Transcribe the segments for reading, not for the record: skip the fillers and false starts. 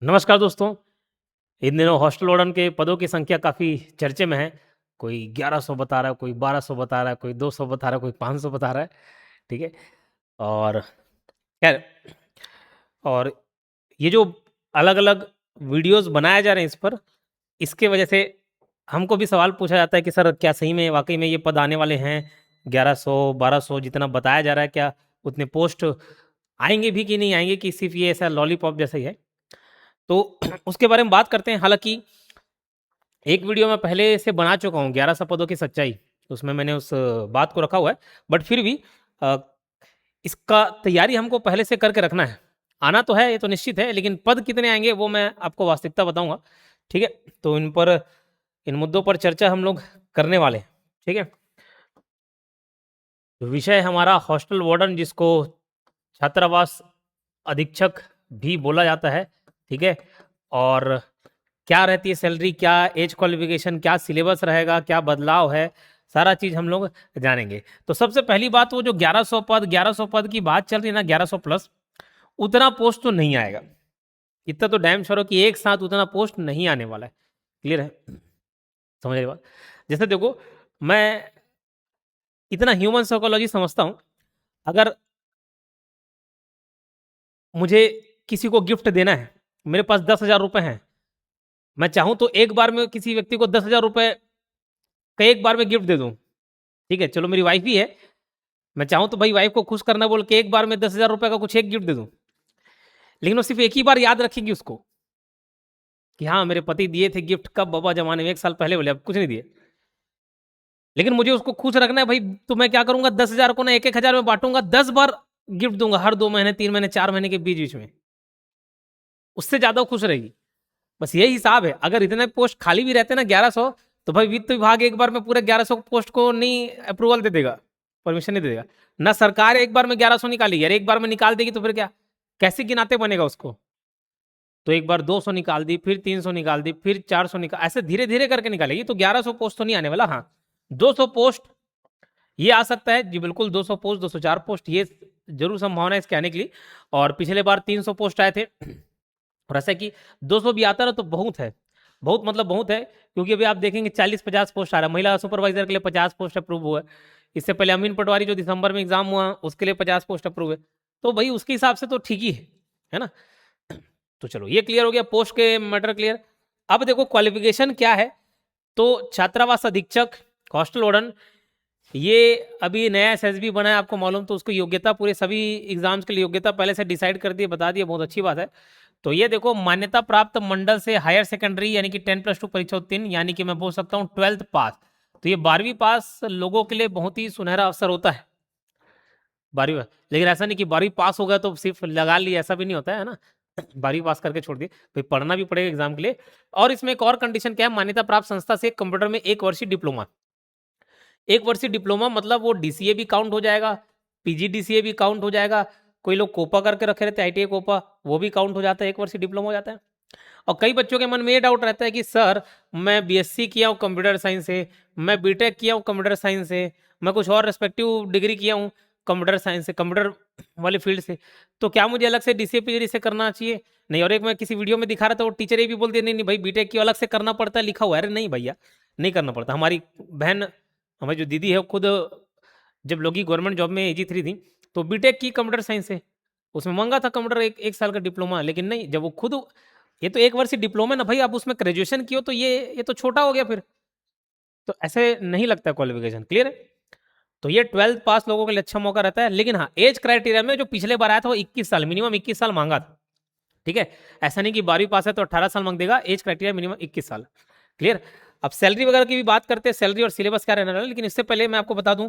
नमस्कार दोस्तों। इन दिनों हॉस्टल वार्डन के पदों की संख्या काफ़ी चर्चे में है। कोई 1100 बता रहा है, कोई 1200 बता रहा है, कोई 200 बता रहा है, कोई 500 बता रहा है। ठीक है। और खैर, और ये जो अलग अलग वीडियोस बनाए जा रहे हैं इस पर, इसके वजह से हमको भी सवाल पूछा जाता है कि सर क्या सही में वाकई में ये पद आने वाले हैं? 1100 1200 जितना बताया जा रहा है, क्या उतने पोस्ट आएंगे भी कि नहीं आएंगे, कि सिर्फ ये ऐसा लॉलीपॉप जैसा ही है? तो उसके बारे में बात करते हैं। हालांकि एक वीडियो मैं पहले से बना चुका हूँ, 11 पदों की सच्चाई। उसमें मैंने उस बात को रखा हुआ है। बट फिर भी अ, इसका तैयारी हमको पहले से करके रखना है। आना तो है, ये तो निश्चित है, लेकिन पद कितने आएंगे वो मैं आपको वास्तविकता बताऊंगा। ठीक है। तो इन मुद्दों पर चर्चा हम लोग करने वाले हैं। ठीक है। तो विषय हमारा हॉस्टल वार्डन, जिसको छात्रावास अधीक्षक भी बोला जाता है। ठीक है। और क्या रहती है सैलरी, क्या एज क्वालिफिकेशन, क्या सिलेबस रहेगा, क्या बदलाव है, सारा चीज हम लोग जानेंगे। तो सबसे पहली बात, वो जो 1100 पद की बात चल रही है ना, 1100 प्लस, उतना पोस्ट तो नहीं आएगा। इतना तो डैम श्योर हो कि एक साथ उतना पोस्ट नहीं आने वाला है। क्लियर है? समझ रहे बात? जैसे देखो, मैं इतना ह्यूमन साइकोलॉजी समझता हूं। अगर मुझे किसी को गिफ्ट देना है, मेरे पास 10,000 रुपए हैं, मैं चाहूं तो एक बार में किसी व्यक्ति को 10,000 रुपए का एक बार में गिफ्ट दे दूं। ठीक है, चलो मेरी वाइफ ही है, मैं चाहूं तो भाई वाइफ को खुश करना बोल के एक बार में 10,000 रुपए का कुछ एक गिफ्ट दे दूं। लेकिन वो सिर्फ एक ही बार याद रखेगी उसको कि हाँ मेरे पति दिए थे गिफ्ट, कब बाबा जमाने में, 1 साल पहले, बोले अब कुछ नहीं दिए। लेकिन मुझे उसको खुश रखना है भाई, तो मैं क्या करूंगा, 10,000 को ना 1,000 में बांटूंगा, 10 बार गिफ्ट दूंगा, हर 2 महीने 3 महीने 4 महीने के बीच बीच में। उससे ज्यादा वो खुश रहेगी। बस यही हिसाब है। अगर इतने पोस्ट खाली भी रहते ना 1100, तो भाई वित्त विभाग एक बार में पूरे 1100 पोस्ट को नहीं अप्रूवल दे देगा, परमिशन नहीं दे देगा। ना सरकार एक बार में 1100 निकालेगी, यार एक बार में निकाल देगी तो फिर क्या, कैसे गिनाते बनेगा उसको? तो एक बार 200 निकाल दी, फिर 300 निकाल दी, फिर 400 निकाल, ऐसे धीरे धीरे करके निकालेगी। तो 1100 पोस्ट तो नहीं आने वाला। हाँ, 200 पोस्ट ये आ सकता है जी, बिल्कुल 200 पोस्ट, 204 पोस्ट, ये जरूर संभावना है इसके आने के लिए। और पिछले बार 300 पोस्ट आए थे। और ऐसा कि 200 भी आता ना तो बहुत है। बहुत मतलब बहुत है, क्योंकि अभी आप देखेंगे 40-50 पोस्ट आ रहा है। महिला सुपरवाइजर के लिए 50 पोस्ट अप्रूव हुआ है। इससे पहले अमीन पटवारी जो दिसंबर में एग्जाम हुआ, उसके लिए 50 पोस्ट अप्रूव है। तो भाई उसके हिसाब से तो ठीक ही है ना? तो चलो ये क्लियर हो गया, पोस्ट के मैटर क्लियर। अब देखो क्वालिफिकेशन क्या है। तो छात्रावास अधीक्षक, हॉस्टल वार्डन, ये अभी नया एसएसबी बना है, आपको मालूम, तो उसको योग्यता पूरे सभी एग्जाम्स के लिए योग्यता पहले से डिसाइड कर दिए, बता दिया, बहुत अच्छी बात है। तो ये देखो, मान्यता प्राप्त मंडल से हायर सेकेंडरी यानी कि 10+2 परीक्षा उत्तीर्ण, यानी कि मैं बोल सकता हूँ 12th पास। तो ये 12वीं पास लोगों के लिए बहुत ही सुनहरा अवसर होता है। 12वीं, लेकिन ऐसा नहीं कि 12वीं पास हो गया तो सिर्फ लगा लिया, ऐसा भी नहीं होता है ना। 12वीं पास करके छोड़ दिए, भाई पढ़ना भी पड़ेगा एग्जाम के लिए। और इसमें एक और कंडीशन क्या है, मान्यता प्राप्त संस्था से कंप्यूटर में 1 वर्षीय डिप्लोमा। 1 वर्षीय डिप्लोमा मतलब वो डीसीए भी काउंट हो जाएगा, पीजीडीसीए भी काउंट हो जाएगा। कोई लोग कोपा करके रखे रहते हैं, आईटीआई कोपा, वो भी काउंट हो जाता है, 1 वर्षीय डिप्लोमा हो जाता है। और कई बच्चों के मन में ये डाउट रहता है कि सर मैं बीएससी किया हूँ कंप्यूटर साइंस से, मैं बीटेक किया हूँ कंप्यूटर साइंस से, मैं कुछ और रेस्पेक्टिव डिग्री किया हूँ कंप्यूटर साइंस से, कंप्यूटर वाले फील्ड से, तो क्या मुझे अलग से डीसीए पीजी से करना चाहिए? नहीं। और एक मैं किसी वीडियो में दिखा रहा था, वो टीचर ये भी बोलती है, नहीं नहीं भाई बीटेक की अलग से करना पड़ता है, लिखा हुआ है। अरे नहीं भैया, नहीं करना पड़ता। हमारी बहन, हमारी जो दीदी है, वो खुद जब लोग गवर्नमेंट जॉब में AG3 थी, तो बीटेक की कंप्यूटर साइंस से, उसमें मंगा था कंप्यूटर एक साल का डिप्लोमा। लेकिन नहीं, जब वो खुद, ये तो 1 वर्षीय डिप्लोमा ना भाई, आप उसमें ग्रेजुएशन किया तो ये तो छोटा हो गया फिर। तो ऐसे नहीं लगता क्वालिफिकेशन। क्लियर है? तो ये 12th पास लोगों के लिए अच्छा मौका रहता है। लेकिन हाँ, एज क्राइटेरिया में जो पिछले बार आया था वो 21 साल, मिनिमम 21 साल मांगा था। ठीक है? ऐसा नहीं कि 12वीं पास है तो 18 साल मांग देगा, एज क्राइटेरिया मिनिमम 21 साल। क्लियर? अब सैलरी वगैरह की भी बात करते हैं, सैलरी और सिलेबस क्या रहने वाला है। लेकिन इससे पहले मैं आपको बता दूं,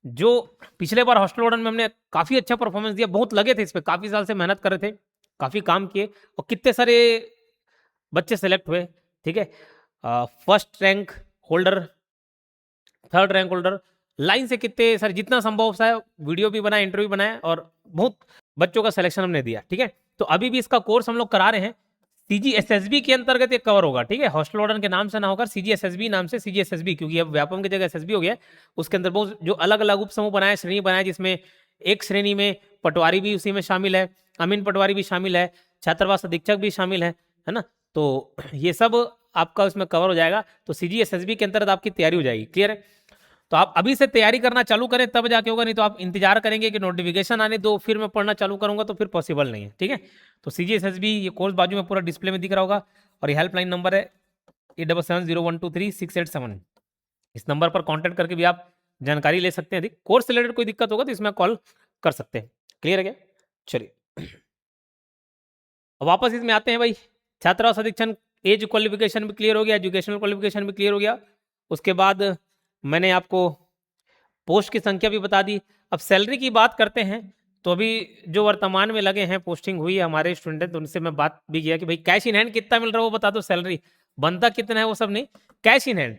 जो पिछले बार हॉस्टल वार्डन में हमने काफी अच्छा परफॉर्मेंस दिया, बहुत लगे थे इस पे, काफी साल से मेहनत कर रहे थे, काफी काम किए, और कितने सारे बच्चे सेलेक्ट हुए। ठीक है? First rank holder, third rank holder, line से कितने सर, जितना संभव सा है वीडियो भी बनाया, इंटरव्यू बनाया, और बहुत बच्चों का सिलेक्शन हमने दिया। ठीक है? तो अभी भी इसका कोर्स हम लोग करा रहे हैं, सीजीएसएसबी के अंतर्गत ये कवर होगा। ठीक है? हॉस्टल वार्डन के नाम से ना होकर सीजीएसएसबी नाम से, सीजीएसएसबी क्योंकि अब व्यापम की जगह एसएसबी हो गया है। उसके अंदर बहुत जो अलग अलग उप समूह बनाए, श्रेणी बनाए, जिसमें एक श्रेणी में पटवारी भी उसी में शामिल है, अमीन पटवारी भी शामिल है, छात्रावास अधीक्षक भी शामिल है ना। तो ये सब आपका उसमें कवर हो जाएगा। तो CGSSB के अंतर्गत आपकी तैयारी हो जाएगी। क्लियर है? तो आप अभी से तैयारी करना चालू करें तब जाके होगा, नहीं तो आप इंतजार करेंगे कि नोटिफिकेशन आने दो फिर मैं पढ़ना चालू करूंगा, तो फिर पॉसिबल नहीं है। ठीक है? तो CGSSB ये कोर्स बाजू में पूरा डिस्प्ले में दिख रहा होगा, और ये हेल्पलाइन नंबर है 8770123687। इस नंबर पर कांटेक्ट करके भी आप जानकारी ले सकते हैं। कोर्स से रिलेटेड कोई दिक्कत होगा तो इसमें कॉल कर सकते हैं। क्लियर है क्या? चलिए अब वापस इसमें आते हैं भाई। छात्रावास अधीक्षण एज क्वालिफिकेशन भी क्लियर हो गया, एजुकेशनल क्वालिफिकेशन भी क्लियर हो गया। उसके बाद मैंने आपको पोस्ट की संख्या भी बता दी। अब सैलरी की बात करते हैं, तो अभी जो वर्तमान में लगे हैं, पोस्टिंग हुई है हमारे स्टूडेंट, उनसे मैं बात भी किया कि भाई कैश इन हैंड कितना मिल रहा है वो बता दो, सैलरी बनता कितना है वो सब नहीं, कैश इन हैंड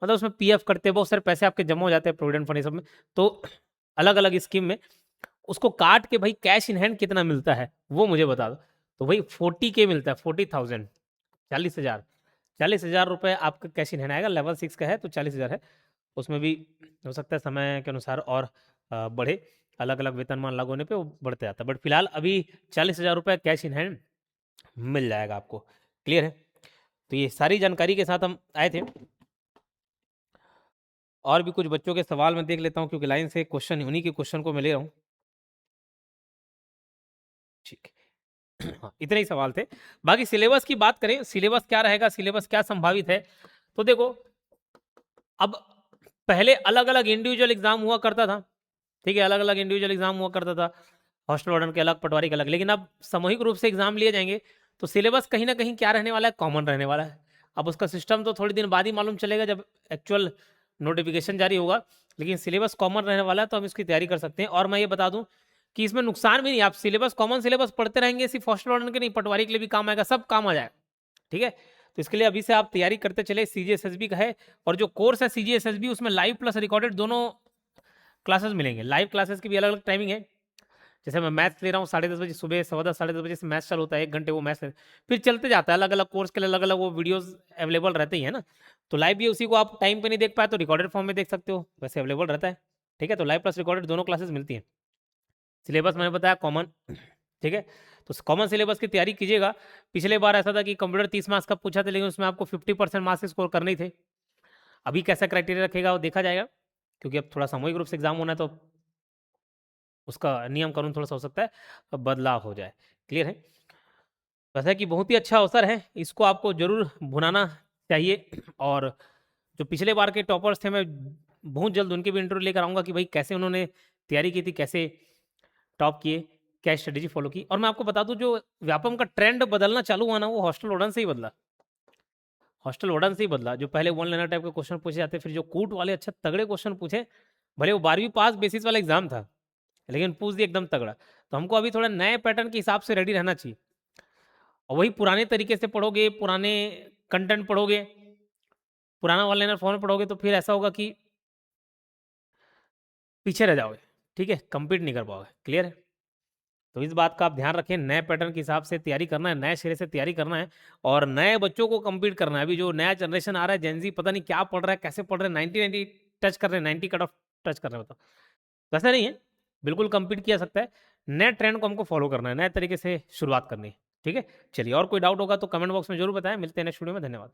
मतलब उसमें PF करते बहुत सारे पैसे आपके जमा हो जाते हैं प्रोविडेंट फंड सब में, तो अलग अलग स्कीम में उसको काट के भाई कैश इन हैंड कितना मिलता है वो मुझे बता दो। तो भाई 40K मिलता है, 40,000, 40,000, 40,000 रुपये आपका कैश इन हैंड आएगा। लेवल 6 का है तो 40,000 है। उसमें भी हो सकता है समय के अनुसार और बढ़े, अलग अलग वेतनमान लागू होने पे वो बढ़ते जाता है, बट फिलहाल अभी 40,000 रुपये कैश इन हैंड मिल जाएगा आपको। क्लियर है? तो ये सारी जानकारी के साथ हम आए थे। और भी कुछ बच्चों के सवाल मैं देख लेता हूँ, क्योंकि लाइन से क्वेश्चन उन्हीं के क्वेश्चन को मैं ले रहा हूँ। ठीक है। हाँ, इतने ही सवाल थे। बाकी सिलेबस की बात करें, सिलेबस क्या रहेगा, सिलेबस क्या संभावित है, तो देखो अब पहले अलग अलग इंडिविजुअल एग्जाम हुआ करता था। ठीक है? अलग अलग इंडिविजुअल एग्जाम हुआ करता था, हॉस्टल वार्डन के अलग, पटवारी के अलग, लेकिन अब सामूहिक रूप से एग्जाम लिए जाएंगे। तो सिलेबस कहीं ना कहीं क्या रहने वाला है, कॉमन रहने वाला है। अब उसका सिस्टम तो थोड़ी दिन बाद ही मालूम चलेगा जब एक्चुअल नोटिफिकेशन जारी होगा, लेकिन सिलेबस कॉमन रहने वाला है, तो हम इसकी तैयारी कर सकते हैं। और मैं ये बता दूं कि इसमें नुकसान भी नहीं, आप सिलेबस कॉमन सिलेबस पढ़ते रहेंगे, सिर्फ हॉस्टल वार्डन के नहीं, पटवारी के लिए भी काम आएगा, सब काम आ जाएगा। ठीक है? तो इसके लिए अभी से आप तैयारी करते चले। CGSSB का है, और जो कोर्स है CGSSB उसमें लाइव प्लस रिकॉर्डेड दोनों क्लासेस मिलेंगे। लाइव क्लासेस की भी अलग अलग टाइमिंग है। जैसे मैं मैथ्स ले रहा हूँ 10:30 बजे सुबह, 10:15 10:30 से मैथ्स चालू होता है, 1 घंटे वो मैथ्स फिर चलते जाता है। अलग अलग कोर्स के लिए अलग अलग वो वीडियोस अवेलेबल रहते ही है ना। तो लाइव भी उसी को आप टाइम पे नहीं देख पाए तो रिकॉर्डेड फॉर्म में देख सकते हो, वैसे अवेलेबल रहता है। ठीक है? तो लाइव प्लस रिकॉर्डेड दोनों क्लासेस मिलती हैं। सिलेबस मैंने बताया कॉमन। ठीक है? तो कॉमन सिलेबस की तैयारी कीजिएगा। पिछले बार ऐसा था कि कंप्यूटर 30 मार्क्स का पूछा था, लेकिन उसमें आपको 50% मार्क्स स्कोर करने ही थे। अभी कैसा क्राइटेरिया रखेगा वो देखा जाएगा, क्योंकि अब थोड़ा सामूहिक रूप से एग्जाम होना है, तो उसका नियम कानून थोड़ा सा हो सकता है बदलाव हो जाए। क्लियर है? वैसा कि बहुत ही अच्छा अवसर है, इसको आपको जरूर भुनाना चाहिए। और जो पिछले बार के टॉपर्स थे, मैं बहुत जल्द उनके भी इंटरव्यू लेकर आऊँगा कि भाई कैसे उन्होंने तैयारी की थी, कैसे टॉप किए, क्या स्ट्रेटेजी फॉलो की। और मैं आपको बता दूं, जो व्यापम का ट्रेंड बदलना चालू हुआ ना, वो हॉस्टल वार्डन से ही बदला। हॉस्टल वार्डन से ही बदला। जो पहले वन लाइनर टाइप के क्वेश्चन पूछे जाते, फिर जो कूट वाले अच्छे तगड़े क्वेश्चन पूछे, भले वो 12वीं पास बेसिस वाला एग्जाम था, लेकिन पूछ दिया एकदम तगड़ा। तो हमको अभी थोड़ा नए पैटर्न के हिसाब से रेडी रहना चाहिए। और वही पुराने तरीके से पढ़ोगे, पुराने कंटेंट पढ़ोगे, पुराना वन लाइनर फॉर्म पढ़ोगे, तो फिर ऐसा होगा कि पीछे रह जाओगे। ठीक है? कंप्लीट नहीं कर पाओगे। क्लियर है? तो इस बात का आप ध्यान रखें, नए पैटर्न के हिसाब से तैयारी करना है, नए सिरे से तैयारी करना है, और नए बच्चों को कंप्लीट करना है। अभी जो नया जनरेशन आ रहा है, जेनजी, पता नहीं क्या पढ़ रहा है, कैसे पढ़ रहे हैं, 90 टच कर रहे हैं, 90 कट ऑफ टच कर रहे हैं। बताओ, वैसा नहीं है, बिल्कुल कंप्लीट किया सकता है। नए ट्रेंड को हमको फॉलो करना है, नए तरीके से शुरुआत करनी है। ठीक है? चलिए, और कोई डाउट होगा तो कमेंट बॉक्स में जरूर बताएं। मिलते हैं नेक्स्ट वीडियो में। धन्यवाद।